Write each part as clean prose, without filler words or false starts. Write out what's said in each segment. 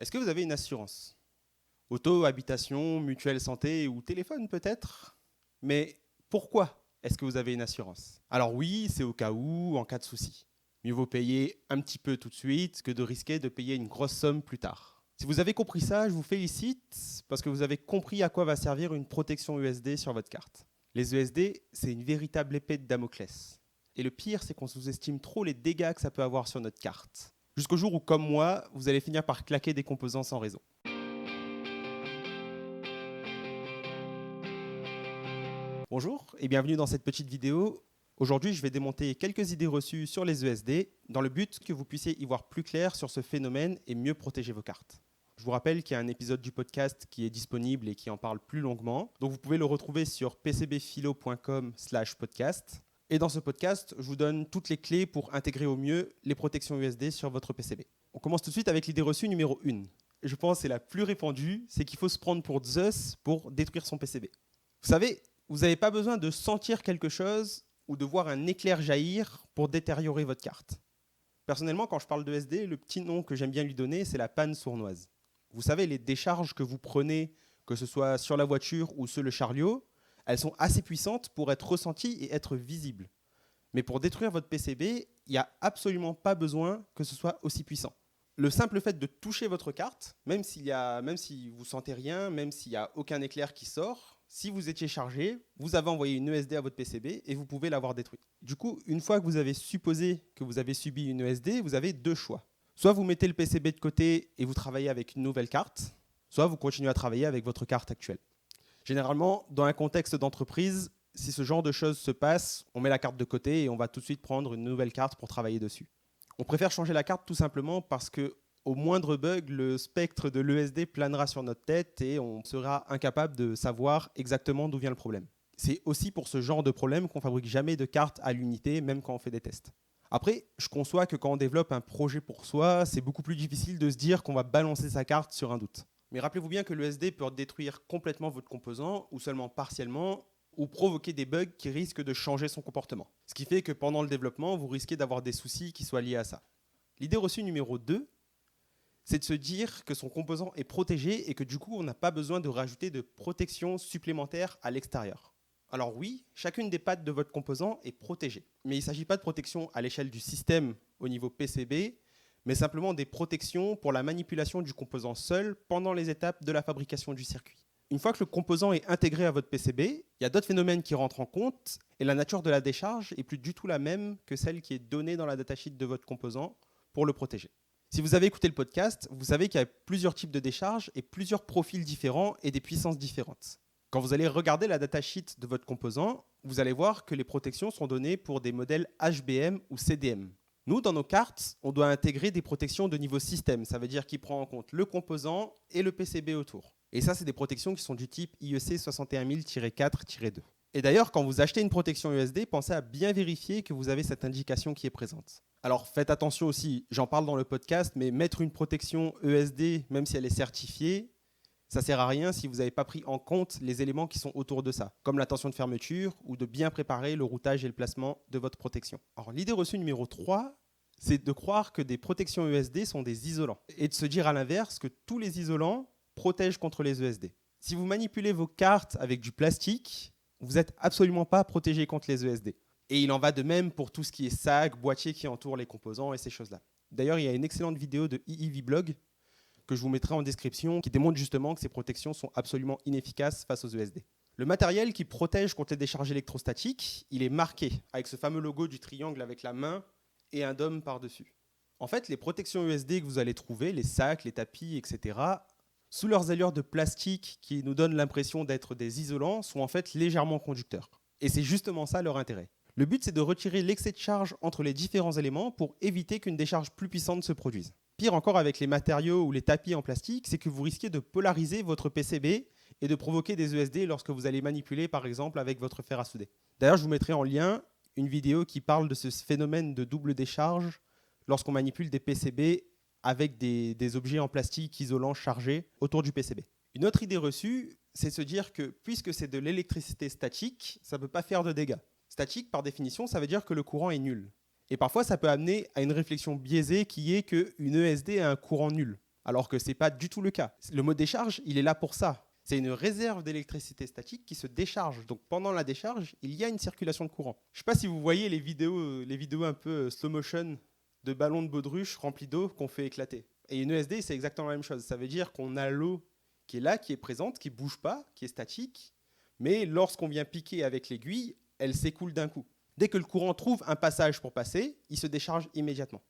Est-ce que vous avez une assurance? Auto, habitation, mutuelle santé ou téléphone peut-être? Mais pourquoi est-ce que vous avez une assurance? Alors oui, c'est au cas où, en cas de souci. Mieux vaut payer un petit peu tout de suite que de risquer de payer une grosse somme plus tard. Si vous avez compris ça, je vous félicite parce que vous avez compris à quoi va servir une protection USD sur votre carte. Les USD, c'est une véritable épée de Damoclès. Et le pire, c'est qu'on sous-estime trop les dégâts que ça peut avoir sur notre carte. Jusqu'au jour où, comme moi, vous allez finir par claquer des composants sans raison. Bonjour et bienvenue dans cette petite vidéo. Aujourd'hui, je vais démonter quelques idées reçues sur les USD dans le but que vous puissiez y voir plus clair sur ce phénomène et mieux protéger vos cartes. Je vous rappelle qu'il y a un épisode du podcast qui est disponible et qui en parle plus longuement. Donc vous pouvez le retrouver sur pcbphilo.com/podcast. Et dans ce podcast, je vous donne toutes les clés pour intégrer au mieux les protections USD sur votre PCB. On commence tout de suite avec l'idée reçue numéro 1. Je pense que c'est la plus répandue, c'est qu'il faut se prendre pour Zeus pour détruire son PCB. Vous savez, vous n'avez pas besoin de sentir quelque chose ou de voir un éclair jaillir pour détériorer votre carte. Personnellement, quand je parle de SD, le petit nom que j'aime bien lui donner, c'est la panne sournoise. Vous savez, les décharges que vous prenez, que ce soit sur la voiture ou sur le chariot, elles sont assez puissantes pour être ressenties et être visibles. Mais pour détruire votre PCB, il n'y a absolument pas besoin que ce soit aussi puissant. Le simple fait de toucher votre carte, même si vous ne sentez rien, même s'il n'y a aucun éclair qui sort, si vous étiez chargé, vous avez envoyé une ESD à votre PCB et vous pouvez l'avoir détruite. Du coup, une fois que vous avez supposé que vous avez subi une ESD, vous avez deux choix. Soit vous mettez le PCB de côté et vous travaillez avec une nouvelle carte, soit vous continuez à travailler avec votre carte actuelle. Généralement, dans un contexte d'entreprise, si ce genre de choses se passe, on met la carte de côté et on va tout de suite prendre une nouvelle carte pour travailler dessus. On préfère changer la carte tout simplement parce que au moindre bug, le spectre de l'ESD planera sur notre tête et on sera incapable de savoir exactement d'où vient le problème. C'est aussi pour ce genre de problème qu'on ne fabrique jamais de carte à l'unité, même quand on fait des tests. Après, je conçois que quand on développe un projet pour soi, c'est beaucoup plus difficile de se dire qu'on va balancer sa carte sur un doute. Mais rappelez-vous bien que l'ESD peut détruire complètement votre composant, ou seulement partiellement, ou provoquer des bugs qui risquent de changer son comportement. Ce qui fait que pendant le développement, vous risquez d'avoir des soucis qui soient liés à ça. L'idée reçue numéro 2, c'est de se dire que son composant est protégé et que du coup, on n'a pas besoin de rajouter de protection supplémentaire à l'extérieur. Alors oui, chacune des pattes de votre composant est protégée. Mais il ne s'agit pas de protection à l'échelle du système au niveau PCB, mais simplement des protections pour la manipulation du composant seul pendant les étapes de la fabrication du circuit. Une fois que le composant est intégré à votre PCB, il y a d'autres phénomènes qui rentrent en compte et la nature de la décharge est plus du tout la même que celle qui est donnée dans la datasheet de votre composant pour le protéger. Si vous avez écouté le podcast, vous savez qu'il y a plusieurs types de décharges et plusieurs profils différents et des puissances différentes. Quand vous allez regarder la datasheet de votre composant, vous allez voir que les protections sont données pour des modèles HBM ou CDM. Nous, dans nos cartes, on doit intégrer des protections de niveau système. Ça veut dire qu'il prend en compte le composant et le PCB autour. Et ça, c'est des protections qui sont du type IEC 61000-4-2. Et d'ailleurs, quand vous achetez une protection USD, pensez à bien vérifier que vous avez cette indication qui est présente. Alors faites attention aussi, j'en parle dans le podcast, mais mettre une protection ESD, même si elle est certifiée, ça ne sert à rien si vous n'avez pas pris en compte les éléments qui sont autour de ça, comme la tension de fermeture ou de bien préparer le routage et le placement de votre protection. Alors l'idée reçue numéro 3, c'est de croire que des protections ESD sont des isolants et de se dire à l'inverse que tous les isolants protègent contre les ESD. Si vous manipulez vos cartes avec du plastique, vous n'êtes absolument pas protégé contre les ESD. Et il en va de même pour tout ce qui est sac, boîtier qui entoure les composants et ces choses-là. D'ailleurs, il y a une excellente vidéo de EEVblog que je vous mettrai en description qui démontre justement que ces protections sont absolument inefficaces face aux ESD. Le matériel qui protège contre les décharges électrostatiques, il est marqué avec ce fameux logo du triangle avec la main et un dôme par-dessus. En fait, les protections ESD que vous allez trouver, les sacs, les tapis, etc., sous leurs allures de plastique qui nous donnent l'impression d'être des isolants, sont en fait légèrement conducteurs. Et c'est justement ça leur intérêt. Le but, c'est de retirer l'excès de charge entre les différents éléments pour éviter qu'une décharge plus puissante se produise. Pire encore avec les matériaux ou les tapis en plastique, c'est que vous risquez de polariser votre PCB et de provoquer des ESD lorsque vous allez manipuler par exemple avec votre fer à souder. D'ailleurs, je vous mettrai en lien une vidéo qui parle de ce phénomène de double décharge lorsqu'on manipule des PCB avec des objets en plastique isolants chargés autour du PCB. Une autre idée reçue, c'est de se dire que puisque c'est de l'électricité statique, ça ne peut pas faire de dégâts. Statique, par définition, ça veut dire que le courant est nul. Et parfois, ça peut amener à une réflexion biaisée qui est qu'une ESD a un courant nul. Alors que ce n'est pas du tout le cas. Le mode décharge, il est là pour ça. C'est une réserve d'électricité statique qui se décharge. Donc pendant la décharge, il y a une circulation de courant. Je ne sais pas si vous voyez les vidéos un peu slow motion de ballons de baudruche remplis d'eau qu'on fait éclater. Et une ESD, c'est exactement la même chose. Ça veut dire qu'on a l'eau qui est là, qui est présente, qui ne bouge pas, qui est statique. Mais lorsqu'on vient piquer avec l'aiguille, elle s'écoule d'un coup. Dès que le courant trouve un passage pour passer, il se décharge immédiatement.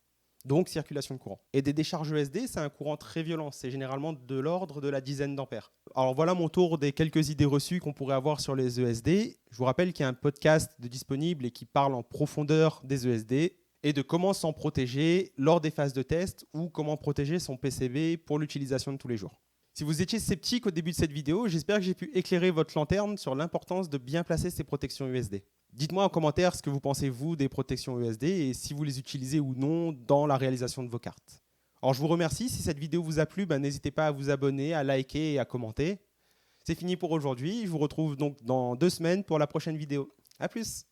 Donc circulation de courant. Et des décharges ESD, c'est un courant très violent. C'est généralement de l'ordre de la dizaine d'ampères. Alors voilà mon tour des quelques idées reçues qu'on pourrait avoir sur les ESD. Je vous rappelle qu'il y a un podcast disponible et qui parle en profondeur des ESD et de comment s'en protéger lors des phases de test ou comment protéger son PCB pour l'utilisation de tous les jours. Si vous étiez sceptique au début de cette vidéo, j'espère que j'ai pu éclairer votre lanterne sur l'importance de bien placer ces protections USB. Dites-moi en commentaire ce que vous pensez, vous, des protections USB et si vous les utilisez ou non dans la réalisation de vos cartes. Alors, je vous remercie. Si cette vidéo vous a plu, n'hésitez pas à vous abonner, à liker et à commenter. C'est fini pour aujourd'hui. Je vous retrouve donc dans 2 semaines pour la prochaine vidéo. À plus!